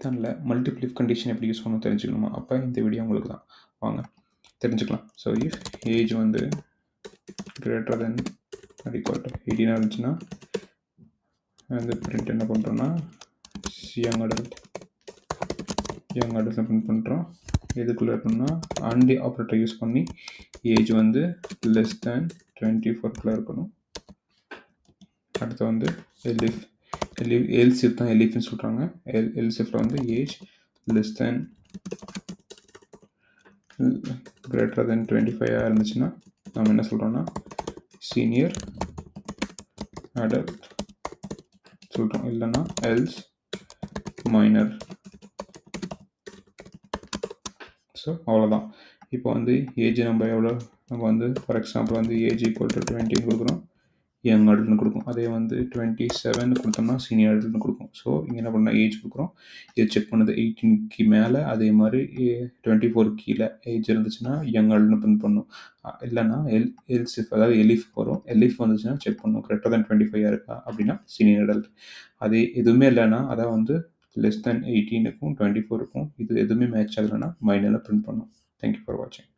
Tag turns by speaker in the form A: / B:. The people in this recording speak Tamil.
A: பைத்தானில் மல்டிபிள் இஃப் கண்டிஷன் எப்படி யூஸ் பண்ணணும் தெரிஞ்சுக்கணுமா? அப்போ இந்த வீடியோ உங்களுக்கு தான். வாங்க தெரிஞ்சுக்கலாம். ஸோ இஃப் ஏஜ் வந்து greater than or equal to 18 இருந்துச்சுன்னா வந்து பிரிண்ட் என்ன பண்ணுறோன்னா யங் அடல்ட் பிரிண்ட் பண்ணுறோம். எதுக்குள்ளே இருக்கணும்னா ஆண்டி ஆப்ரேட்டர் யூஸ் பண்ணி ஏஜ் வந்து லெஸ் தேன் 24 இருக்கணும். அடுத்து வந்து எல்சிஃப் தான் எலிஃப்னு சொல்கிறாங்க. எல்சிஃபில் வந்து age less than greater than 25 இருந்துச்சுன்னா நம்ம என்ன சொல்கிறோன்னா சீனியர் அடல்ட் சொல்கிறோம். இல்லைன்னா எல்ஸ் மைனர். ஸோ அவ்வளோதான். இப்போ வந்து ஏஜ் நம்ம வந்து ஃபார் எக்ஸாம்பிள் வந்து ஏஜ் ஈக்குவல் டு 20 கொடுக்குறோம், யங் அடல்ட்னு கொடுக்கும். அதே வந்து 27 கொடுத்தோம்னா சீனியர் அடல்ட்னு கொடுக்கும். ஸோ இங்கே என்ன பண்ணால் ஏஜ் கொடுக்குறோம், இது செக் பண்ணுது 18க்கு மேலே. அதே மாதிரி 24 கீழே ஏஜ் இருந்துச்சுன்னா யங் அடல்ட்னு பிரிண்ட் பண்ணும். இல்லைன்னா எல்சிஃப் அதாவது எலிஃப் வரும். எலிஃப் வந்துச்சுன்னா செக் பண்ணும் கிரேட்டர் தென் 25 இருக்கா அப்படின்னா சீனியர் அடல்ட். அதே எதுவுமே இல்லைன்னா அதான் வந்து less than 18க்கும் 24க்கும் இது எதுவுமே மேட்ச் ஆகலைன்னா மைனரில் பிரிண்ட் பண்ணும். தேங்க்யூ ஃபார் வாட்சிங்.